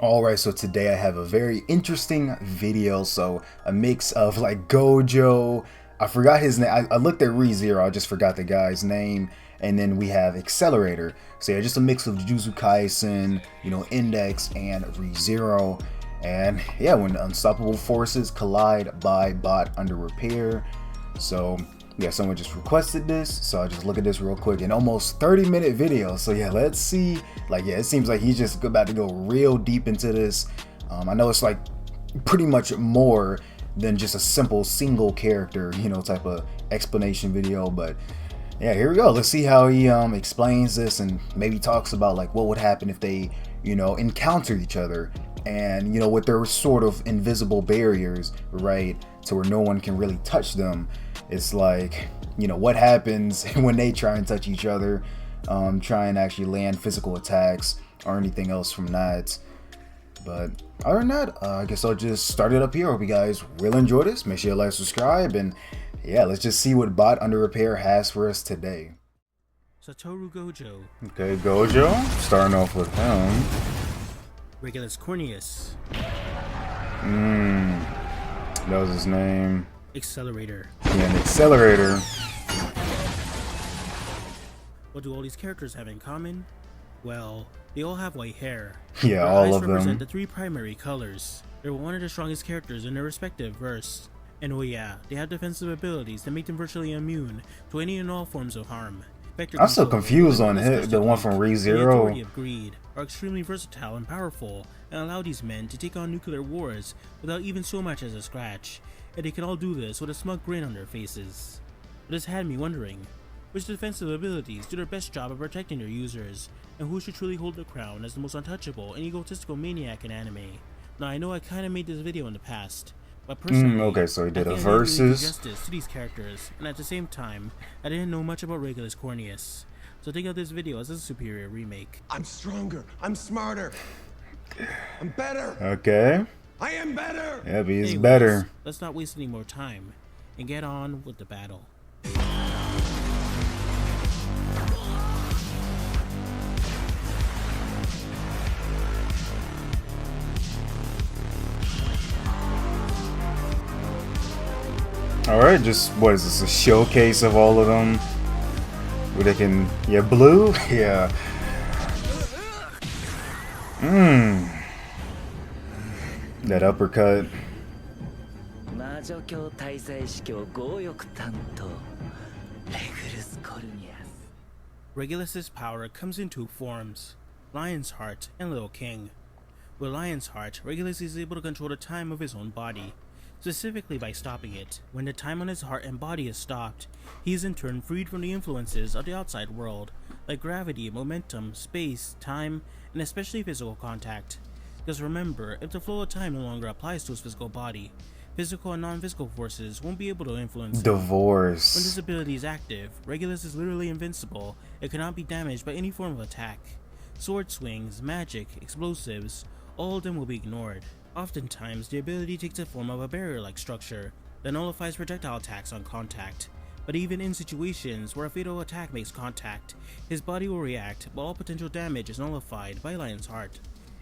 Alright, so today I have a very interesting video. So a mix of like Gojo, I forgot his name, I looked at ReZero, I just forgot the guy's name, and then we have Accelerator. So yeah, just a mix of Jujutsu Kaisen, you know, Index and ReZero. And yeah, when unstoppable forces collide by bot under repair. So yeah, someone just requested this, so I'll just look at this real quick. An almost 30-minute video. So yeah, let's see. Like, yeah, it seems like he's just about to go real deep into this. I know it's like pretty much more than just a simple single character, you know, type of explanation video. But yeah, here we go. Let's see how he explains this and maybe talks about like what would happen if they, you know, encounter each other, and you know, with their sort of invisible barriers, right, to where no one can really touch them. It's like, you know, what happens when they try and touch each other, try and actually land physical attacks or anything else from that. But other than that, I guess I'll just start it up here. Hope you guys will enjoy this. Make sure you like, subscribe, and yeah, let's just see what bot under repair has for us today. Satoru Gojo. Okay, Gojo, starting off with him. Regulus Corneas. That was his name. Accelerator. Yeah, an Accelerator. What do all these characters have in common? Well, they all have white hair. Yeah, Their all eyes of represent them. the three primary colors. They're one of the strongest characters in their respective verse. And oh yeah, they have defensive abilities that make them virtually immune to any and all forms of harm. I'm still confused on the one from The ReZero. authority of greed are extremely versatile and powerful, and allow these men to take on nuclear wars without even so much as a scratch, and they can all do this with a smug grin on their faces. But this had me wondering, which defensive abilities do their best job of protecting their users, and who should truly hold the crown as the most untouchable and egotistical maniac in anime? Now I know I kinda made this video in the past, but personally, Okay, so he did I a think I didn't really do versus. justice to these characters, and at the same time, I didn't know much about Regulus Corneas. So think of this video as a superior remake. I'm stronger. I'm smarter. I'm better. Okay. I am better. Yeah, but he's Anyways, better. let's not waste any more time and get on with the battle. Alright, just what is this? A showcase of all of them? Where they can, yeah, blue? Yeah. That uppercut. Regulus's power comes in two forms, Lion's Heart and Little King. With Lion's Heart, Regulus is able to control the time of his own body, specifically by stopping it. When the time on his heart and body is stopped, he is in turn freed from the influences of the outside world, like gravity, momentum, space, time, and especially physical contact. Because remember, if the flow of time no longer applies to his physical body, physical and non-physical forces won't be able to influence him. Divorce. When this ability is active, Regulus is literally invincible and cannot be damaged by any form of attack. Sword swings, magic, explosives, all of them will be ignored. Oftentimes, the ability takes the form of a barrier-like structure that nullifies projectile attacks on contact. But even in situations where a fatal attack makes contact, his body will react, but all potential damage is nullified by Lion's Heart.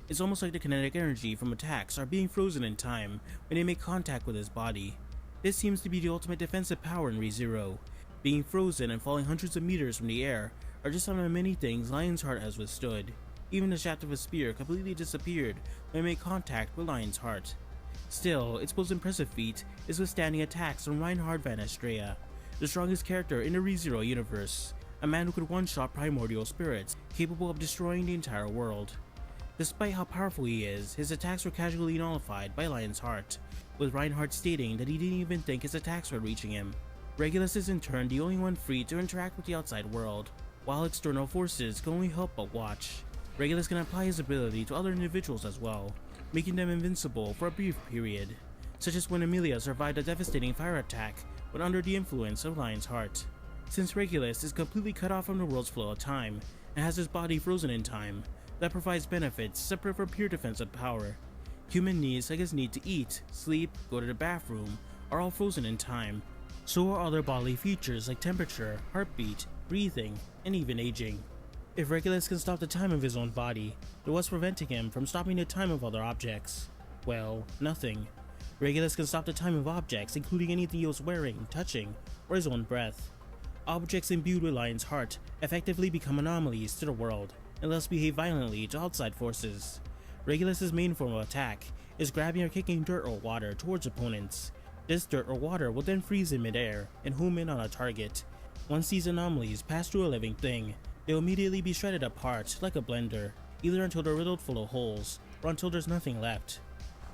It's almost like the kinetic energy from attacks are being frozen in time when they make contact with his body. This seems to be the ultimate defensive power in ReZero. Being frozen and falling hundreds of meters from the air are just some of the many things Lion's Heart has withstood. Even the shaft of his spear completely disappeared when it made contact with Lion's Heart. Still, its most impressive feat is withstanding attacks from Reinhard van Estrella, the strongest character in the ReZero universe, a man who could one-shot primordial spirits, capable of destroying the entire world. Despite how powerful he is, his attacks were casually nullified by Lion's Heart, with Reinhardt stating that he didn't even think his attacks were reaching him. Regulus is in turn the only one free to interact with the outside world, while external forces can only help but watch. Regulus can apply his ability to other individuals as well, making them invincible for a brief period, such as when Emilia survived a devastating fire attack when under the influence of Lion's Heart. Since Regulus is completely cut off from the world's flow of time, and has his body frozen in time, that provides benefits separate from pure defensive power. Human needs like his need to eat, sleep, go to the bathroom, are all frozen in time. So are other bodily features like temperature, heartbeat, breathing, and even aging. If Regulus can stop the time of his own body, then what's preventing him from stopping the time of other objects? Well, nothing. Regulus can stop the time of objects, including anything he was wearing, touching, or his own breath. Objects imbued with Lion's heart effectively become anomalies to the world, and thus behave violently to outside forces. Regulus's main form of attack is grabbing or kicking dirt or water towards opponents. This dirt or water will then freeze in midair and home in on a target. Once these anomalies pass through a living thing, they will immediately be shredded apart like a blender, either until they're riddled full of holes, or until there's nothing left.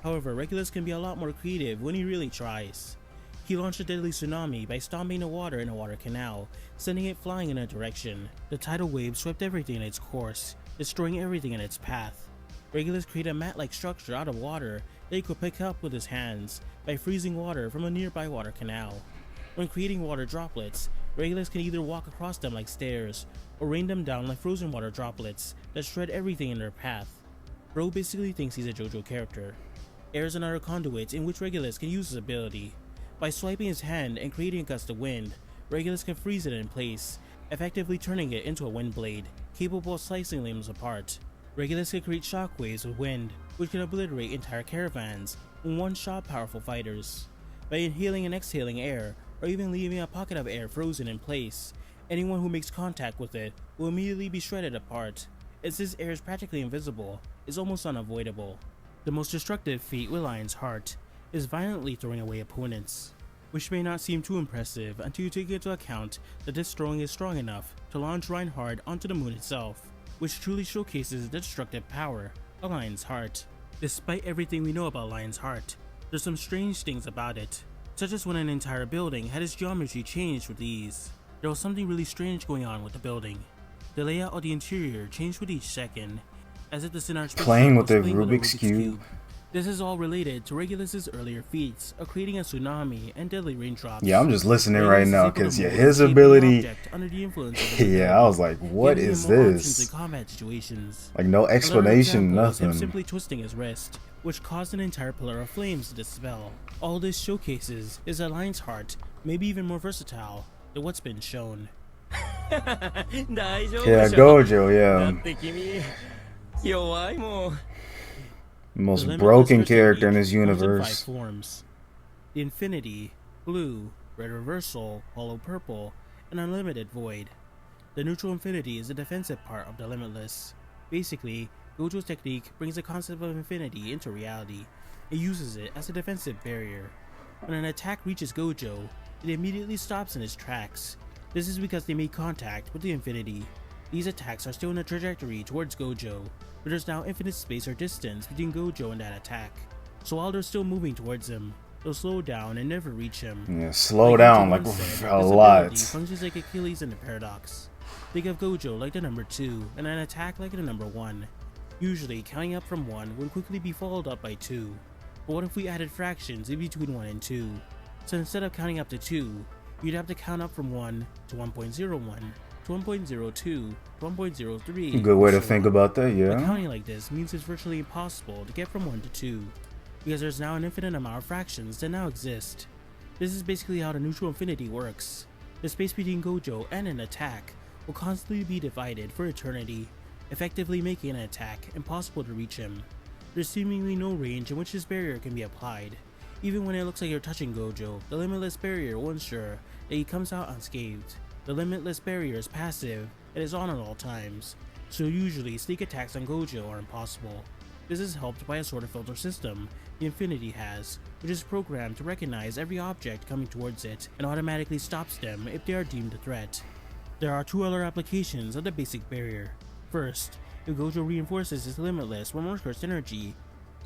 However, Regulus can be a lot more creative when he really tries. He launched a deadly tsunami by stomping the water in a water canal, sending it flying in a direction. The tidal wave swept everything in its course, destroying everything in its path. Regulus created a mat-like structure out of water that he could pick up with his hands by freezing water from a nearby water canal. When creating water droplets, Regulus can either walk across them like stairs, or rain them down like frozen water droplets that shred everything in their path. Bro basically thinks he's a JoJo character. Air is another conduit in which Regulus can use his ability. By swiping his hand and creating a gust of wind, Regulus can freeze it in place, effectively turning it into a wind blade, capable of slicing limbs apart. Regulus can create shockwaves with wind, which can obliterate entire caravans in one-shot powerful fighters. By inhaling and exhaling air, or even leaving a pocket of air frozen in place, anyone who makes contact with it will immediately be shredded apart. As this air is practically invisible, it's almost unavoidable. The most destructive feat with Lion's heart is violently throwing away opponents, which may not seem too impressive until you take into account that this throwing is strong enough to launch Reinhard onto the moon itself, which truly showcases the destructive power of Lion's heart. Despite everything we know about Lion's heart, there's some strange things about it, such as when an entire building had its geometry changed with ease. There was something really strange going on with the building. The layout of the interior changed with each second, as if the Synarch Playing with the Rubik's Cube. This is all related to Regulus's earlier feats of creating a tsunami and deadly raindrops. Yeah, I'm just listening right now because his ability. Yeah, I was like, what is this? Combat situations. Like no explanation, nothing. Him simply twisting his wrist, which caused an entire pillar of flames to dispel. All this showcases is that Lion's heart may be even more versatile than what's been shown. Yeah, Gojo, yeah. Most broken character in this universe. 5 forms: the Infinity, Blue, Red Reversal, Hollow Purple, and Unlimited Void. The neutral Infinity is the defensive part of the Limitless. Basically, Gojo's technique brings the concept of infinity into reality. It uses it as a defensive barrier. When an attack reaches Gojo, it immediately stops in its tracks. This is because they made contact with the Infinity. These attacks are still in a trajectory towards Gojo, but there's now infinite space or distance between Gojo and that attack. So while they're still moving towards him, they'll slow down and never reach him. Yeah, slow down like a lot. Functions like Achilles in the paradox. Think of Gojo like the number 2 and an attack like the number 1. Usually, counting up from 1 would quickly be followed up by 2. But what if we added fractions in between 1 and 2? So instead of counting up to 2, you'd have to count up from 1 to 1.01, to 1.02, to 1.03. Good way to think about that, yeah. But counting like this means it's virtually impossible to get from 1 to 2, because there's now an infinite amount of fractions that now exist. This is basically how the neutral infinity works. The space between Gojo and an attack will constantly be divided for eternity, effectively making an attack impossible to reach him. There's seemingly no range in which this barrier can be applied. Even when it looks like you're touching Gojo, the limitless barrier will ensure that he comes out unscathed. The limitless barrier is passive and is on at all times, so usually sneak attacks on Gojo are impossible. This is helped by a sort of filter system the Infinity has, which is programmed to recognize every object coming towards it and automatically stops them if they are deemed a threat. There are 2 other applications of the basic barrier. First, if Gojo reinforces his limitless with more cursed energy.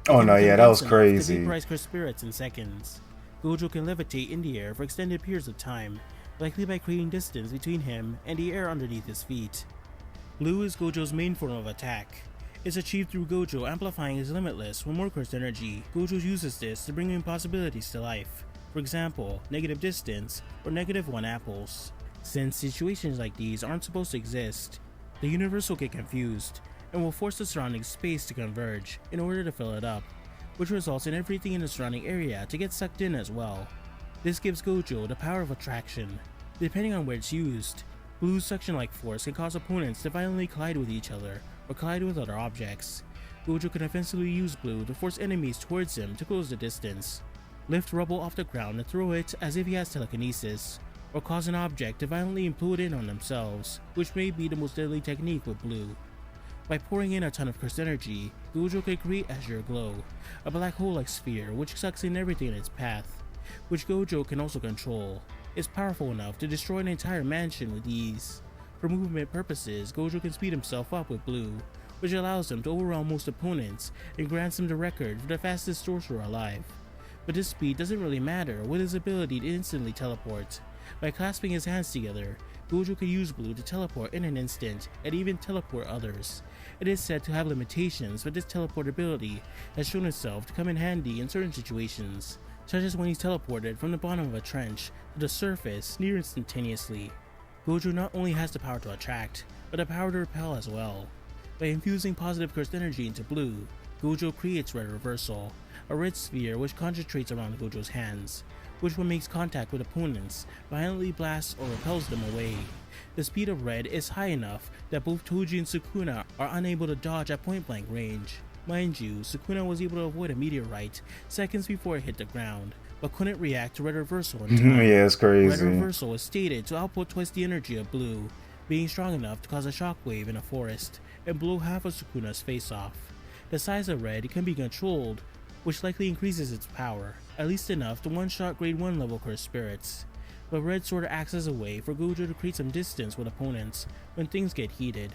Oh no, yeah, that was crazy. To vaporize cursed spirits in seconds. Gojo can levitate in the air for extended periods of time, likely by creating distance between him and the air underneath his feet. Blue is Gojo's main form of attack. It's achieved through Gojo amplifying his limitless with more cursed energy. Gojo uses this to bring impossibilities to life. For example, negative distance or -1 apples. Since situations like these aren't supposed to exist, the universe will get confused and will force the surrounding space to converge in order to fill it up, which results in everything in the surrounding area to get sucked in as well. This gives Gojo the power of attraction. Depending on where it's used, Blue's suction-like force can cause opponents to violently collide with each other or collide with other objects. Gojo can offensively use Blue to force enemies towards him to close the distance, lift rubble off the ground and throw it as if he has telekinesis, or cause an object to violently implode in on themselves, which may be the most deadly technique with Blue. By pouring in a ton of cursed energy, Gojo can create Azure Glow, a black hole-like sphere which sucks in everything in its path, which Gojo can also control. It's powerful enough to destroy an entire mansion with ease. For movement purposes, Gojo can speed himself up with Blue, which allows him to overwhelm most opponents and grants him the record for the fastest sorcerer alive. But this speed doesn't really matter with his ability to instantly teleport. By clasping his hands together, Gojo can use Blue to teleport in an instant and even teleport others. It is said to have limitations, but this teleport ability has shown itself to come in handy in certain situations, such as when he's teleported from the bottom of a trench to the surface near instantaneously. Gojo not only has the power to attract, but the power to repel as well. By infusing positive cursed energy into Blue, Gojo creates Red Reversal, a red sphere which concentrates around Gojo's hands, which when makes contact with opponents, violently blasts or repels them away. The speed of Red is high enough that both Toji and Sukuna are unable to dodge at point blank range. Mind you, Sukuna was able to avoid a meteorite seconds before it hit the ground, but couldn't react to Red Reversal in time. Yeah, it's crazy. Red Reversal is stated to output twice the energy of Blue, being strong enough to cause a shockwave in a forest and blow half of Sukuna's face off. The size of Red can be controlled, which likely increases its power, at least enough to one-shot grade 1 level cursed spirits. But Red sorta acts as a way for Gojo to create some distance with opponents when things get heated.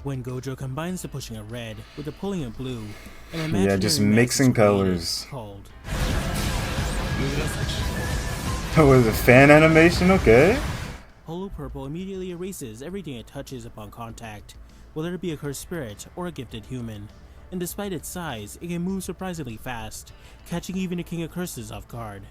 When Gojo combines the pushing of Red with the pulling of Blue, an imaginary just menace mixing is created colors. called Oh, was it fan animation? Okay. Holo Purple immediately erases everything it touches upon contact, whether it be a cursed spirit or a gifted human. And despite its size, it can move surprisingly fast, catching even the King of Curses off guard.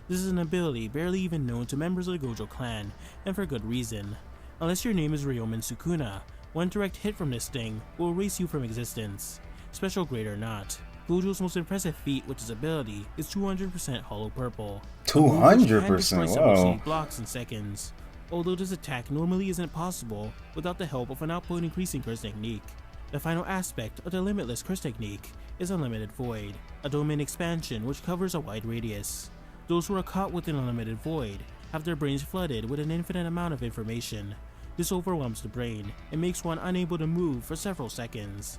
This is an ability barely even known to members of the Gojo clan, and for good reason. Unless your name is Ryomen Sukuna, one direct hit from this thing will erase you from existence, special grade or not. Gojo's most impressive feat with his ability is 200% Holo Purple. 200%, wow. Blocks in seconds. Although this attack normally isn't possible without the help of an output increasing curse technique. The final aspect of the limitless curse technique is Unlimited Void, a domain expansion which covers a wide radius. Those who are caught within Unlimited Void have their brains flooded with an infinite amount of information. This overwhelms the brain and makes one unable to move for several seconds.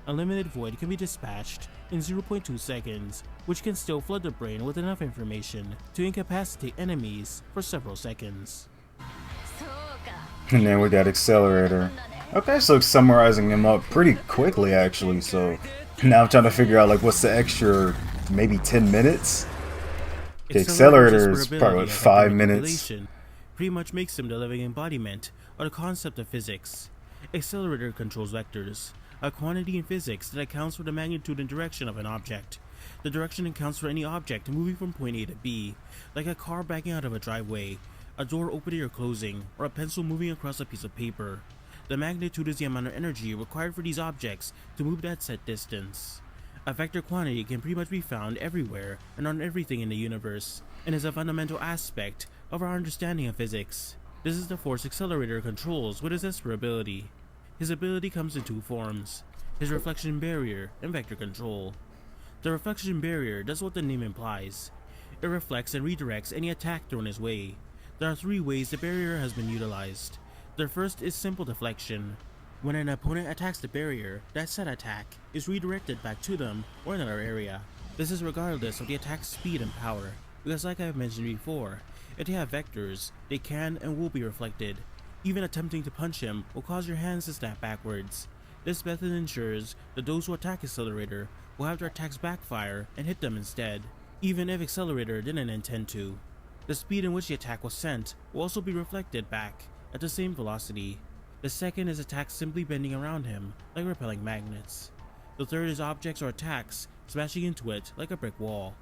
Unlimited Void can be dispatched in 0.2 seconds, which can still flood the brain with enough information to incapacitate enemies for several seconds. And then we got Accelerator. Okay, so summarizing them up pretty quickly actually, so now I'm trying to figure out like what's the extra maybe 10 minutes? The Accelerator is probably like 5 minutes. Pretty much makes him the living embodiment of the concept of physics. Accelerator controls vectors, a quantity in physics that accounts for the magnitude and direction of an object. The direction accounts for any object moving from point A to B, like a car backing out of a driveway, a door opening or closing, or a pencil moving across a piece of paper. The magnitude is the amount of energy required for these objects to move that set distance. A vector quantity can pretty much be found everywhere and on everything in the universe, and is a fundamental aspect of our understanding of physics. This is the force Accelerator controls with his Esper ability. His ability comes in two forms, his Reflection Barrier and Vector Control. The Reflection Barrier does what the name implies. It reflects and redirects any attack thrown his way. There are 3 ways the barrier has been utilized. The first is simple deflection. When an opponent attacks the barrier, that said attack is redirected back to them or another area. This is regardless of the attack's speed and power, because like I've mentioned before, if they have vectors, they can and will be reflected. Even attempting to punch him will cause your hands to snap backwards. This method ensures that those who attack Accelerator will have their attacks backfire and hit them instead, even if Accelerator didn't intend to. The speed in which the attack was sent will also be reflected back at the same velocity. The second is attacks simply bending around him, like repelling magnets. The third is objects or attacks smashing into it like a brick wall.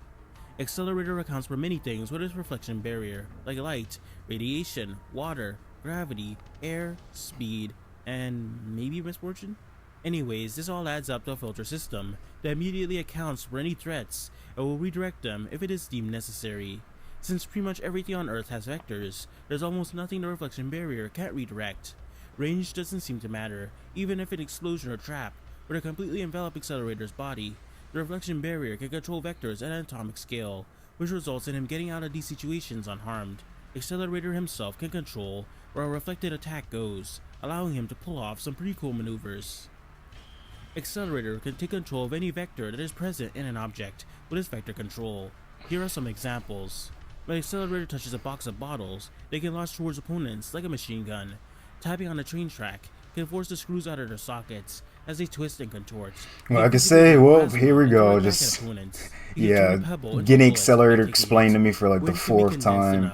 Accelerator accounts for many things with its reflection barrier, like light, radiation, water, gravity, air, speed, and maybe misfortune? Anyways, this all adds up to a filter system that immediately accounts for any threats and will redirect them if it is deemed necessary. Since pretty much everything on Earth has vectors, there's almost nothing the reflection barrier can't redirect. Range doesn't seem to matter, even if an explosion or trap were to completely envelop Accelerator's body. The reflection barrier can control vectors at an atomic scale, which results in him getting out of these situations unharmed. Accelerator himself can control where a reflected attack goes, allowing him to pull off some pretty cool maneuvers. Accelerator can take control of any vector that is present in an object with his vector control. Here are some examples. When Accelerator touches a box of bottles, they can launch towards opponents like a machine gun. Tapping on a train track can force the screws out of their sockets as they twist and contort. Well, I can say, well, here we go. Just, yeah, getting Accelerator explained to me for like the 4th time.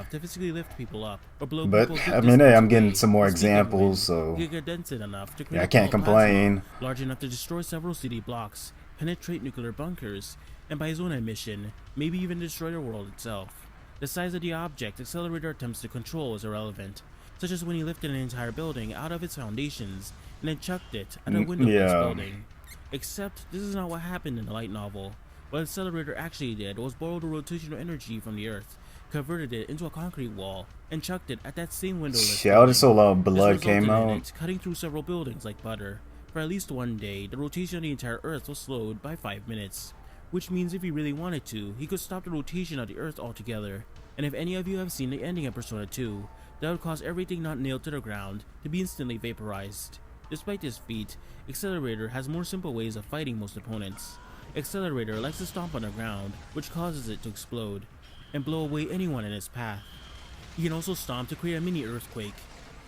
But, I mean, hey, I'm getting some more examples, so yeah, I can't complain. Large enough to destroy several city blocks, penetrate nuclear bunkers, and by his own admission, maybe even destroy the world itself. The size of the object Accelerator attempts to control is irrelevant, such as when he lifted an entire building out of its foundations and then chucked it at a window of this building. Except this is not what happened in the light novel. What Accelerator actually did was borrow the rotational energy from the Earth, converted it into a concrete wall, and chucked it at that same windowless building. Just a lot of blood came out. It cutting through several buildings like butter. For at least one day, the rotation of the entire Earth was slowed by 5 minutes. Which means if he really wanted to, he could stop the rotation of the Earth altogether. And if any of you have seen the ending of Persona 2, that would cause everything not nailed to the ground to be instantly vaporized. Despite this feat, Accelerator has more simple ways of fighting most opponents. Accelerator likes to stomp on the ground, which causes it to explode, and blow away anyone in its path. He can also stomp to create a mini earthquake,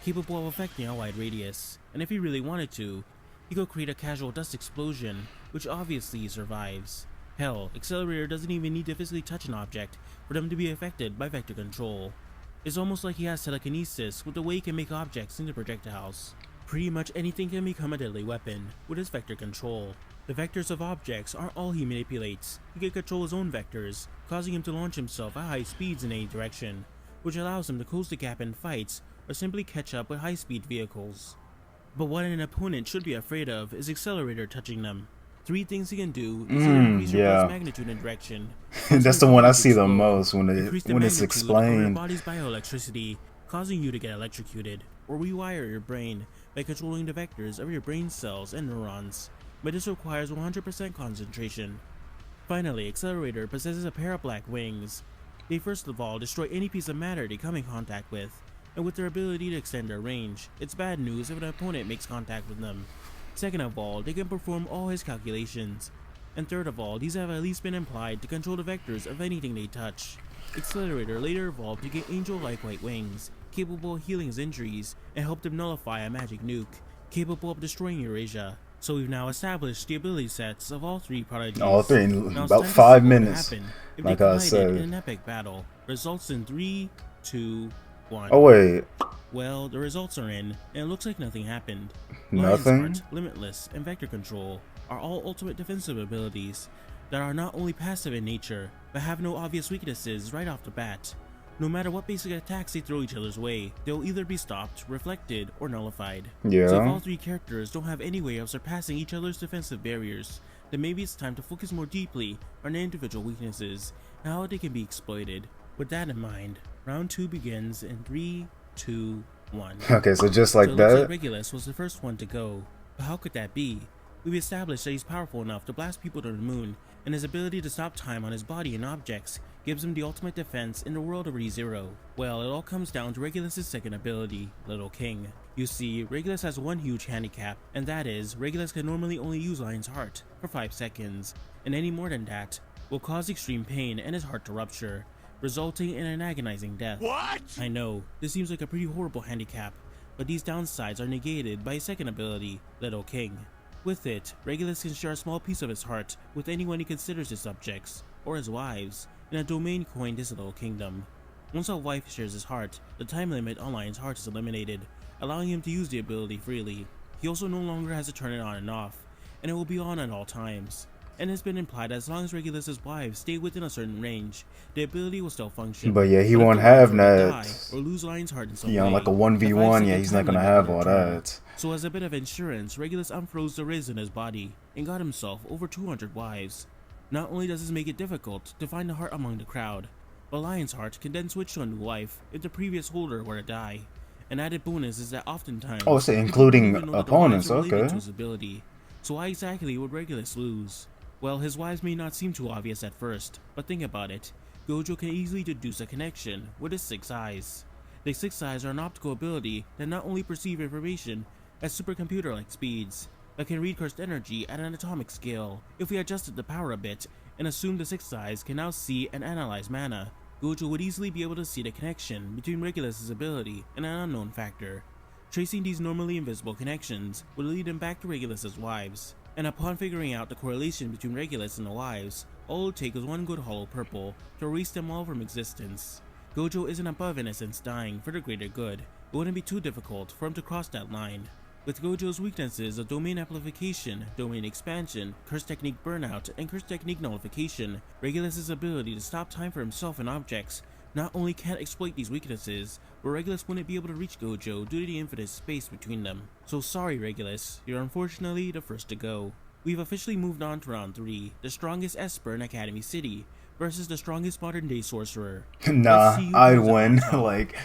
capable of affecting a wide radius, and if he really wanted to, he could create a casual dust explosion, which obviously he survives. Hell, Accelerator doesn't even need to physically touch an object for them to be affected by vector control. It's almost like he has telekinesis with the way he can make objects into projectiles. Pretty much anything can become a deadly weapon with his vector control. The vectors of objects aren't all he manipulates. He can control his own vectors, causing him to launch himself at high speeds in any direction, which allows him to close the gap in fights or simply catch up with high-speed vehicles. But what an opponent should be afraid of is Accelerator touching them. 3 things he can do is increase your body's magnitude and direction. That's the one I see the most when it's explained. Your body's bioelectricity, causing you to get electrocuted, or rewire your brain by controlling the vectors of your brain cells and neurons. But this requires 100% concentration. Finally, Accelerator possesses a pair of black wings. They first of all destroy any piece of matter they come in contact with, and with their ability to extend their range, it's bad news if an opponent makes contact with them. Second of all, they can perform all his calculations. And third of all, these have at least been implied to control the vectors of anything they touch. Accelerator later evolved to get angel-like white wings, capable of healing his injuries, and helped him nullify a magic nuke, capable of destroying Eurasia. So we've now established the ability sets of all 3 prodigies. All 3 in about 5 minutes, like I said. In an epic battle, results in 3, 2, 1. Oh wait. Well, the results are in, and it looks like nothing happened. Nothing? Lion's Heart, Limitless, and Vector Control are all ultimate defensive abilities that are not only passive in nature, but have no obvious weaknesses right off the bat. No matter what basic attacks they throw each other's way, they'll either be stopped, reflected, or nullified. Yeah. So if all 3 characters don't have any way of surpassing each other's defensive barriers, then maybe it's time to focus more deeply on their individual weaknesses and how they can be exploited. With that in mind, round 2 begins in 3, 2, 1. Okay, so just like that. Like Regulus was the first one to go, but how could that be? We've established that he's powerful enough to blast people to the moon, and his ability to stop time on his body and objects gives him the ultimate defense in the world of ReZero. Well, it all comes down to Regulus' second ability, Little King. You see, Regulus has one huge handicap, and that is, Regulus can normally only use Lion's Heart for 5 seconds, and any more than that will cause extreme pain and his heart to rupture, resulting in an agonizing death. What? I know, this seems like a pretty horrible handicap, but these downsides are negated by his second ability, Little King. With it, Regulus can share a small piece of his heart with anyone he considers his subjects, or his wives, in a domain coined his Little Kingdom. Once a wife shares his heart, the time limit on Lion's Heart is eliminated, allowing him to use the ability freely. He also no longer has to turn it on and off, and it will be on at all times. And it's been implied that as long as Regulus' wives stay within a certain range, the ability will still function. But yeah, he won't have that. Or lose Lion's Heart in some yeah, way. like a 1v1, yeah, he's not gonna have all that. So as a bit of insurance, Regulus unfroze the Riz in his body and got himself over 200 wives. Not only does this make it difficult to find the heart among the crowd, but Lion's Heart can then switch to a new life if the previous holder were to die. An added bonus is that oftentimes, Oh, so including even know that the opponents, wives are related okay. to his ability. So why exactly would Regulus lose? Well, his wives may not seem too obvious at first, but think about it. Gojo can easily deduce a connection with his 6 eyes. The 6 eyes are an optical ability that not only perceive information at supercomputer-like speeds, but can read cursed energy at an atomic scale. If we adjusted the power a bit, and assume the 6 eyes can now see and analyze mana, Gojo would easily be able to see the connection between Regulus' ability and an unknown factor. Tracing these normally invisible connections would lead him back to Regulus' wives, and upon figuring out the correlation between Regulus and the wives, all it would take was one good hollow purple to erase them all from existence. Gojo isn't above innocence dying for the greater good. It wouldn't be too difficult for him to cross that line. With Gojo's weaknesses of domain amplification, domain expansion, curse technique burnout, and curse technique nullification, Regulus' ability to stop time for himself and objects not only can't exploit these weaknesses, but Regulus wouldn't be able to reach Gojo due to the infinite space between them. So sorry Regulus, you're unfortunately the first to go. We've officially moved on to round 3, the strongest Esper in Academy City versus the strongest modern day sorcerer. Nah, I'd win. Like,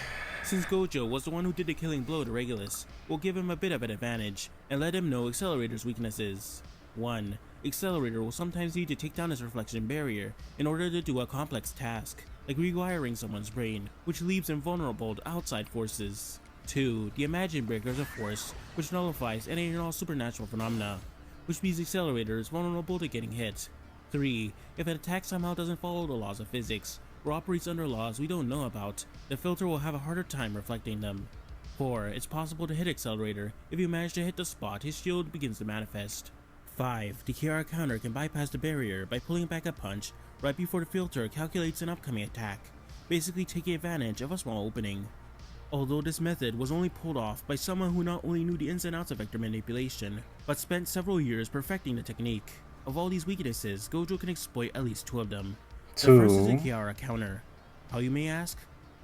since Gojo was the one who did the killing blow to Regulus, we'll give him a bit of an advantage and let him know Accelerator's weaknesses. 1. Accelerator will sometimes need to take down his reflection barrier in order to do a complex task, like rewiring someone's brain, which leaves him vulnerable to outside forces. 2. The Imagine Breaker is a force which nullifies any and all supernatural phenomena, which means Accelerator is vulnerable to getting hit. 3. If an attack somehow doesn't follow the laws of physics, or operates under laws we don't know about, the filter will have a harder time reflecting them. 4. It's possible to hit Accelerator if you manage to hit the spot his shield begins to manifest. 5. The Kiara counter can bypass the barrier by pulling back a punch right before the filter calculates an upcoming attack, basically taking advantage of a small opening. Although this method was only pulled off by someone who not only knew the ins and outs of vector manipulation, but spent several years perfecting the technique. Of all these weaknesses, Gojo can exploit at least 2 of them. The first is the Kiara counter. How, you may ask?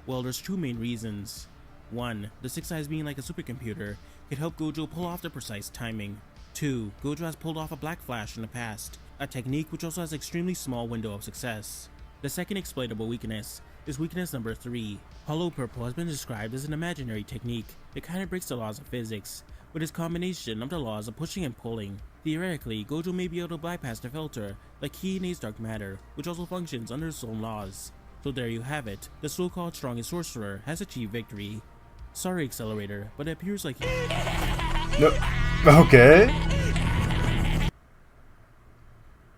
Well, there's 2 main reasons. 1. The 6 eyes being like a supercomputer could help Gojo pull off the precise timing. 2. Gojo has pulled off a black flash in the past, a technique which also has an extremely small window of success. The second exploitable weakness is weakness number 3. Hollow Purple has been described as an imaginary technique that kinda breaks the laws of physics, with its combination of the laws of pushing and pulling. Theoretically, Gojo may be able to bypass the filter, like Kiine's dark matter, which also functions under its own laws. So there you have it, the so-called strongest sorcerer has achieved victory. Sorry Accelerator, but it appears like no. Okay.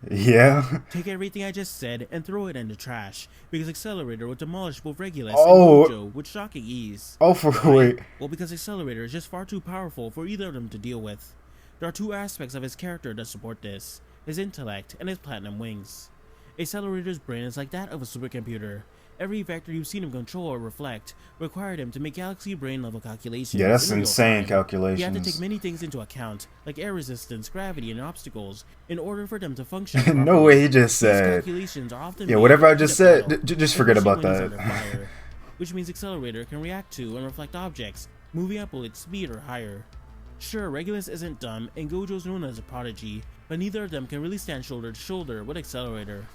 Yeah. Take everything I just said and throw it in the trash, because Accelerator would demolish both Regulus and Gojo with shocking ease. Oh, wait. Well, because Accelerator is just far too powerful for either of them to deal with. There are 2 aspects of his character that support this, his intellect and his platinum wings. Accelerator's brain is like that of a supercomputer. Every vector you've seen him control or reflect required him to make galaxy brain level calculations. Yeah, that's insane calculations. He had to take many things into account, like air resistance, gravity, and obstacles, in order for them to function. No way, he just These said. calculations are often Yeah, whatever I just said, just forget about that. Fire, which means Accelerator can react to and reflect objects, moving at bullet speed or higher. Sure, Regulus isn't dumb, and Gojo's known as a prodigy, but neither of them can really stand shoulder to shoulder with Accelerator.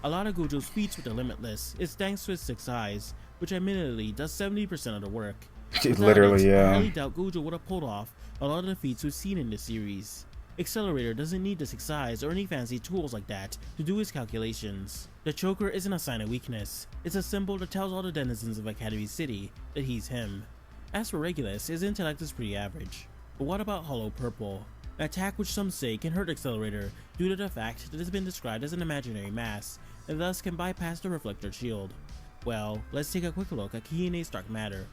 A lot of Gojo's feats with the Limitless is thanks to his 6 eyes, which admittedly does 70% of the work. Literally, yeah. I highly doubt Gojo would have pulled off a lot of the feats we've seen in this series. Accelerator doesn't need the 6 eyes or any fancy tools like that to do his calculations. The choker isn't a sign of weakness, it's a symbol that tells all the denizens of Academy City that he's him. As for Regulus, his intellect is pretty average. But what about Hollow Purple? An attack which some say can hurt Accelerator due to the fact that it's been described as an imaginary mass, and thus can bypass the reflector shield. Well, let's take a quick look at Kiine's dark matter.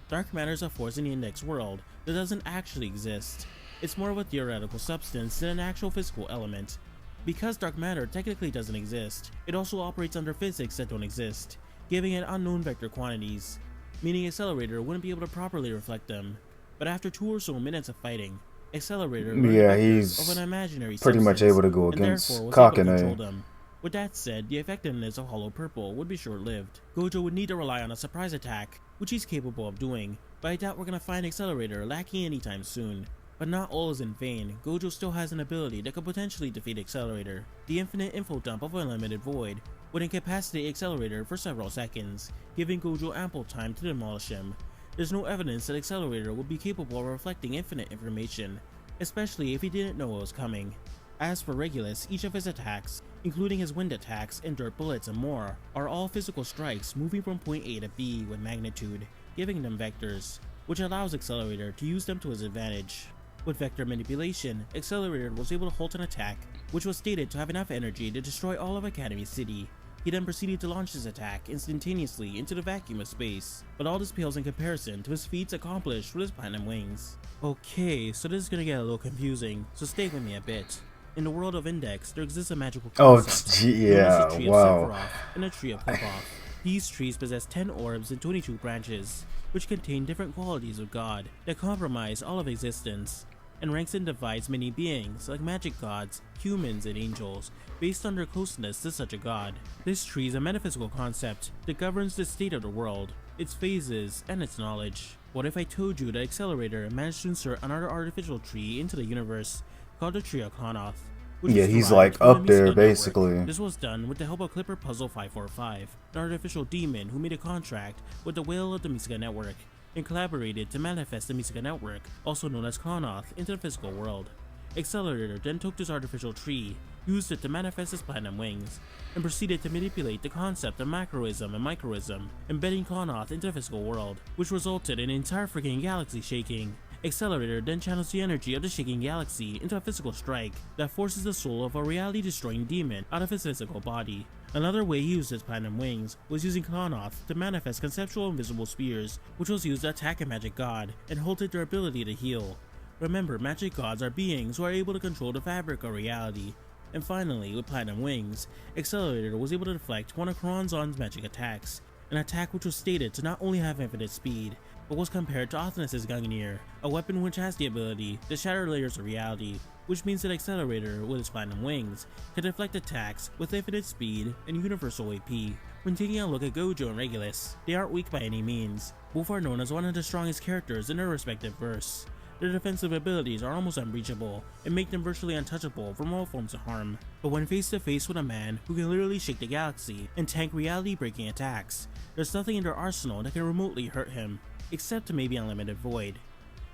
Dark matter is a force in the index world that doesn't actually exist. It's more of a theoretical substance than an actual physical element. Because dark matter technically doesn't exist, it also operates under physics that don't exist, giving it unknown vector quantities, meaning Accelerator wouldn't be able to properly reflect them. But after 2 or so minutes of fighting, Accelerator he's of an imaginary pretty much able to go against Kokine. With that said, the effectiveness of Hollow Purple would be short-lived. Gojo would need to rely on a surprise attack, which he's capable of doing, but I doubt we're gonna find Accelerator lacking anytime soon. But not all is in vain. Gojo still has an ability that could potentially defeat Accelerator. The infinite info dump of Unlimited Void would incapacitate Accelerator for several seconds, giving Gojo ample time to demolish him. There's no evidence that Accelerator would be capable of reflecting infinite information, especially if he didn't know it was coming. As for Regulus, each of his attacks, including his wind attacks and dirt bullets and more, are all physical strikes moving from point A to B with magnitude, giving them vectors, which allows Accelerator to use them to his advantage. With vector manipulation, Accelerator was able to halt an attack, which was stated to have enough energy to destroy all of Academy City. He then proceeded to launch his attack instantaneously into the vacuum of space, but all this pales in comparison to his feats accomplished with his platinum wings. Okay, so this is gonna get a little confusing, so stay with me a bit. In the world of Index, there exists a magical concept known as the Tree of Sephiroth and a Tree of Clipoff. These trees possess 10 orbs and 22 branches, which contain different qualities of God that comprise all of existence, and ranks and divides many beings, like magic gods, humans, and angels, based on their closeness to such a god. This tree is a metaphysical concept that governs the state of the world, its phases, and its knowledge. What if I told you that Accelerator managed to insert another artificial tree into the universe, called the Tree of Clonoth? Yeah, he's like up there basically. This was done with the help of Clipper Puzzle 545, an artificial demon who made a contract with the whale of the Musica Network, and collaborated to manifest the Musica Network, also known as Clonoth, into the physical world. Accelerator then took this artificial tree, used it to manifest his platinum wings, and proceeded to manipulate the concept of macroism and microism, embedding Clonoth into the physical world, which resulted in an entire freaking galaxy shaking. Accelerator then channels the energy of the shaking galaxy into a physical strike that forces the soul of a reality-destroying demon out of his physical body. Another way he used his platinum wings was using Clonoth to manifest conceptual invisible spears, which was used to attack a magic god and halted their ability to heal. Remember, magic gods are beings who are able to control the fabric of reality. And finally, with platinum wings, Accelerator was able to deflect one of Kronzon's magic attacks, an attack which was stated to not only have infinite speed, but was compared to Othnis's Gungnir, a weapon which has the ability to shatter layers of reality, which means that Accelerator, with his platinum wings, can deflect attacks with infinite speed and universal AP. When taking a look at Gojo and Regulus, they aren't weak by any means. Both are known as one of the strongest characters in their respective verse. Their defensive abilities are almost unbreachable and make them virtually untouchable from all forms of harm. But when face to face with a man who can literally shake the galaxy and tank reality-breaking attacks, there's nothing in their arsenal that can remotely hurt him, except maybe Unlimited Void.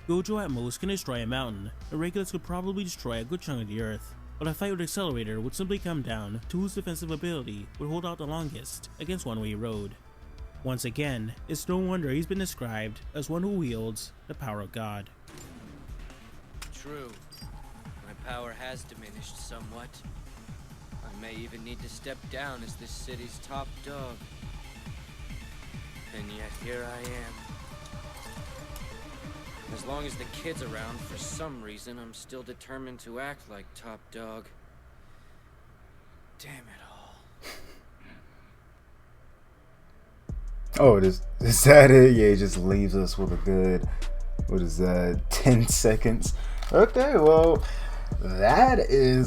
Gojo at most can destroy a mountain, and Regulus could probably destroy a good chunk of the earth, but a fight with Accelerator would simply come down to whose defensive ability would hold out the longest against One-Way Road. Once again, it's no wonder he's been described as one who wields the power of God. True. My power has diminished somewhat. I may even need to step down as this city's top dog. And yet here I am. As long as the kid's around, for some reason, I'm still determined to act like top dog. Damn it all. Oh, is that it? Yeah, it just leaves us with a good, what is that, 10 seconds? Okay, well, that's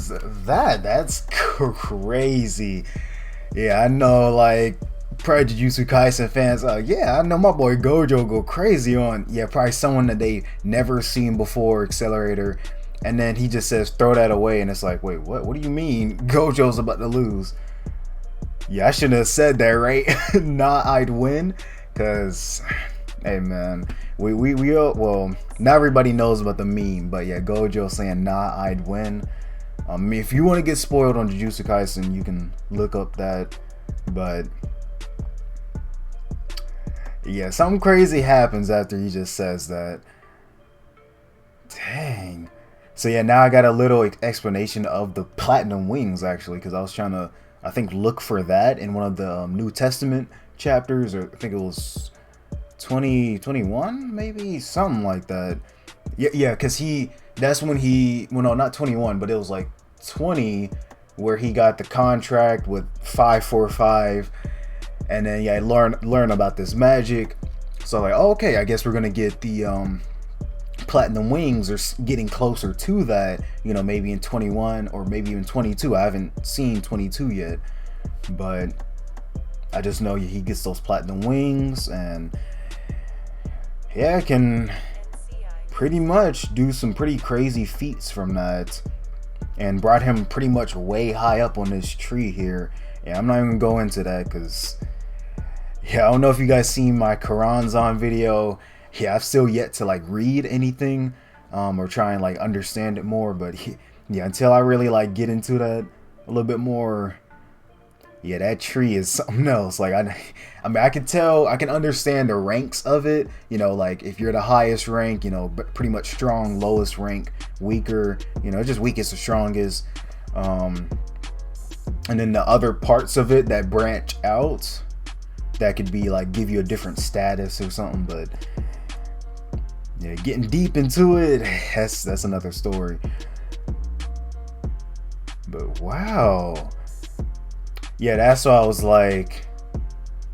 crazy. Yeah, I know, like, probably Jujutsu Kaisen fans, yeah, I know my boy Gojo go crazy on, yeah, probably someone that they never seen before, Accelerator, and then he just says, throw that away, and it's like, wait, what do you mean Gojo's about to lose? Yeah, I shouldn't have said that, right? Nah, I'd win, because, hey, man, we all, well, not everybody knows about the meme, but yeah, Gojo saying, nah, I'd win. If you want to get spoiled on Jujutsu Kaisen, you can look up that, but yeah, something crazy happens after he just says that. Dang. So yeah, now I got a little explanation of the platinum wings, actually, because I was trying to, I think, look for that in one of the New Testament chapters, or I think it was 2021, maybe, something like that. Yeah, because that's when he, well, no, not 21, but it was like 20, where he got the contract with 545, and then yeah, I learn about this magic. So like, oh, okay, I guess we're gonna get the platinum wings, or getting closer to that, you know, maybe in 21 or maybe even 22. I haven't seen 22 yet, but I just know he gets those platinum wings, and yeah, can pretty much do some pretty crazy feats from that, and brought him pretty much way high up on this tree here. Yeah, I'm not even gonna go into that because, yeah, I don't know if you guys seen my Karanzan video. Yeah, I've still yet to like read anything or try and like understand it more, but yeah, until I really like get into that a little bit more, yeah, that tree is something else. Like I mean, I can tell, I can understand the ranks of it. You know, like if you're the highest rank, you know, pretty much strong, lowest rank, weaker. You know, just weakest to strongest. And then the other parts of it that branch out, that could be like give you a different status or something. But yeah, getting deep into it, that's another story. But wow. Yeah, that's why I was like,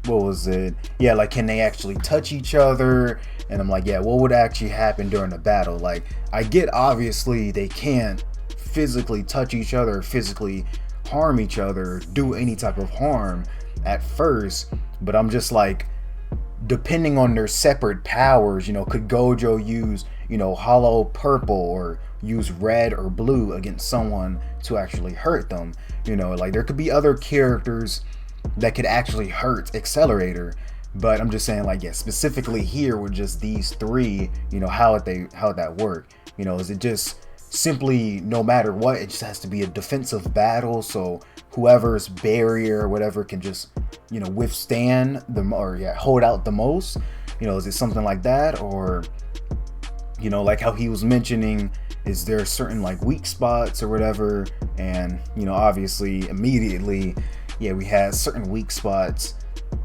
what was it? Yeah, like, can they actually touch each other? And I'm like, yeah, what would actually happen during the battle? Like, I get obviously they can't physically touch each other, physically harm each other, do any type of harm at first, but I'm just like, depending on their separate powers, you know, could Gojo use, you know, hollow purple or use red or blue against someone to actually hurt them? You know, like there could be other characters that could actually hurt Accelerator, but I'm just saying, like, yeah, specifically here with just these three, you know, how would that work? You know, is it just simply no matter what, it just has to be a defensive battle, so whoever's barrier or whatever can just, you know, withstand them, or yeah, hold out the most? You know, is it something like that? Or, you know, like how he was mentioning, is there certain like weak spots or whatever? And, you know, obviously immediately, yeah, we had certain weak spots,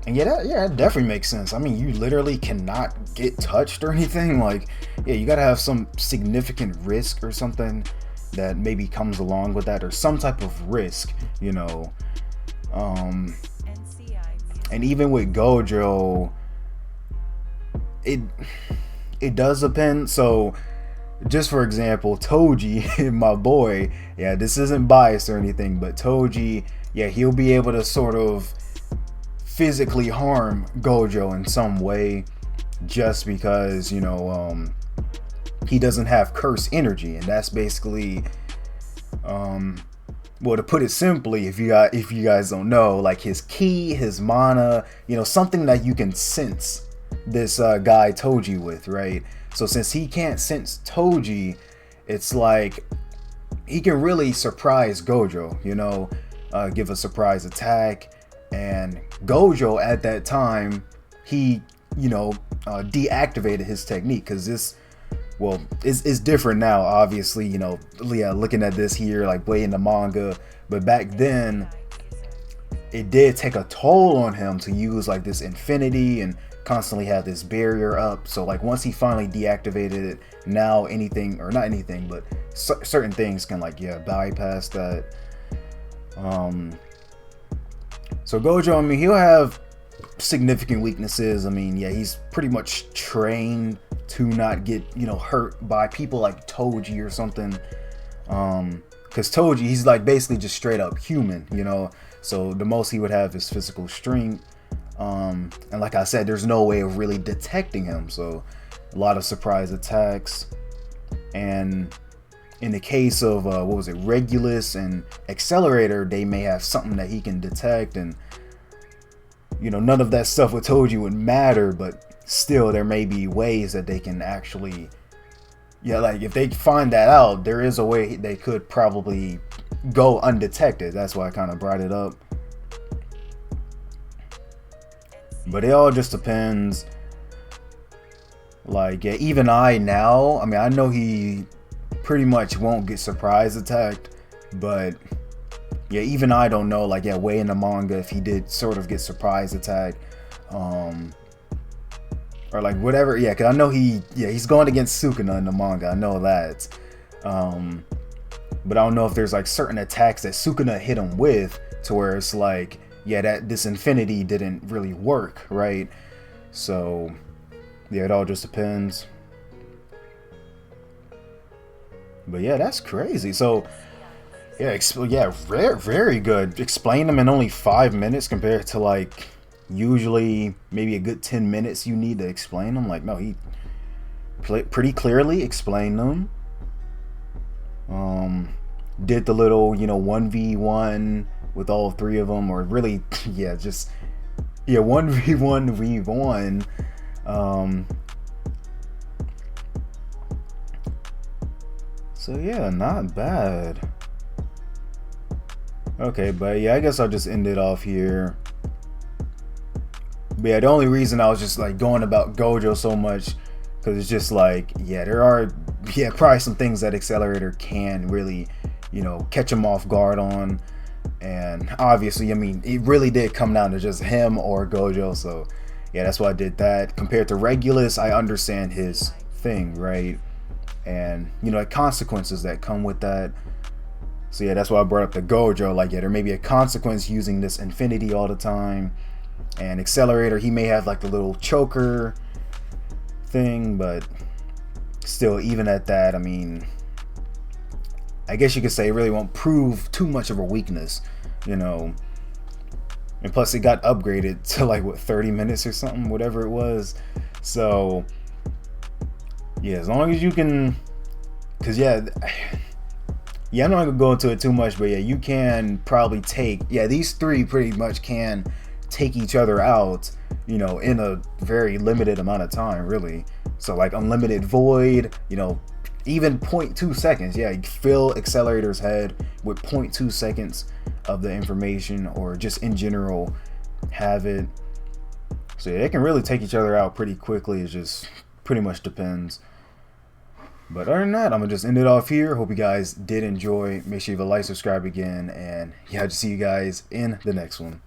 and yeah, it definitely makes sense. I mean, you literally cannot get touched or anything. Like, yeah, you gotta have some significant risk or something that maybe comes along with that, or some type of risk, you know. And even with Gojo, it does depend. So just for example, Toji, my boy, yeah, this isn't biased or anything, but Toji, yeah, he'll be able to sort of physically harm Gojo in some way, just because, you know, he doesn't have curse energy, and that's basically, well, to put it simply, if you guys don't know, like his ki, his mana, you know, something that you can sense this guy Toji with, right? So since he can't sense Toji, it's like he can really surprise Gojo, you know, give a surprise attack. And Gojo at that time, he, you know, deactivated his technique, because this, well, it's different now, obviously, you know, yeah, looking at this here, like way in the manga, but back then it did take a toll on him to use like this infinity and constantly have this barrier up. So like once he finally deactivated it, now anything, or not anything, but certain things can like, yeah, bypass that. So Gojo, I mean, he'll have significant weaknesses. I mean, yeah, he's pretty much trained to not get, you know, hurt by people like Toji or something. Because Toji, he's like basically just straight up human, you know. So the most he would have is physical strength. And like I said, there's no way of really detecting him. So a lot of surprise attacks. And in the case of what was it, Regulus and Accelerator, they may have something that he can detect, and you know, none of that stuff with Toji would matter, but still there may be ways that they can actually, yeah, like if they find that out, there is a way they could probably go undetected. That's why I kind of brought it up. But it all just depends. Like, yeah, even I now, I mean, I know he pretty much won't get surprise attacked, but yeah, even I don't know, like, yeah, way in the manga, if he did sort of get surprise attacked, or like whatever, yeah, because I know he's going against Sukuna in the manga, I know that, but I don't know if there's like certain attacks that Sukuna hit him with to where it's like, yeah, that this infinity didn't really work, right? So yeah, it all just depends. But yeah, that's crazy. So yeah, very good. Explain them in only 5 minutes compared to like usually maybe a good 10 minutes you need to explain them. Like, no, he pretty clearly explained them. Did the little, you know, 1v1 with all three of them, or really, yeah, just, yeah, 1v1 v1. So yeah, not bad. Okay, but yeah, I guess I'll just end it off here. But yeah, the only reason I was just like going about Gojo so much, because it's just like, yeah, there are, yeah, probably some things that Accelerator can really, you know, catch him off guard on. And obviously, I mean, it really did come down to just him or Gojo. So yeah, that's why I did that. Compared to Regulus, I understand his thing, right? And, you know, the consequences that come with that. So yeah, that's why I brought up the Gojo. Like, yeah, there may be a consequence using this infinity all the time. And Accelerator, he may have like the little choker thing, but still, even at that, I mean, I guess you could say it really won't prove too much of a weakness, you know. And plus, it got upgraded to like, what, 30 minutes or something, whatever it was. So yeah, as long as you can, because yeah, I'm not gonna go into it too much, but yeah, you can probably take, yeah, these three pretty much can take each other out, you know, in a very limited amount of time, really. So like unlimited void, you know, even 0.2 seconds. Yeah, you fill Accelerator's head with 0.2 seconds of the information, or just in general have it. So yeah, they can really take each other out pretty quickly. It just pretty much depends. But other than that, I'm gonna just end it off here. Hope you guys did enjoy. Make sure you like, subscribe again, and yeah, I'll just see you guys in the next one.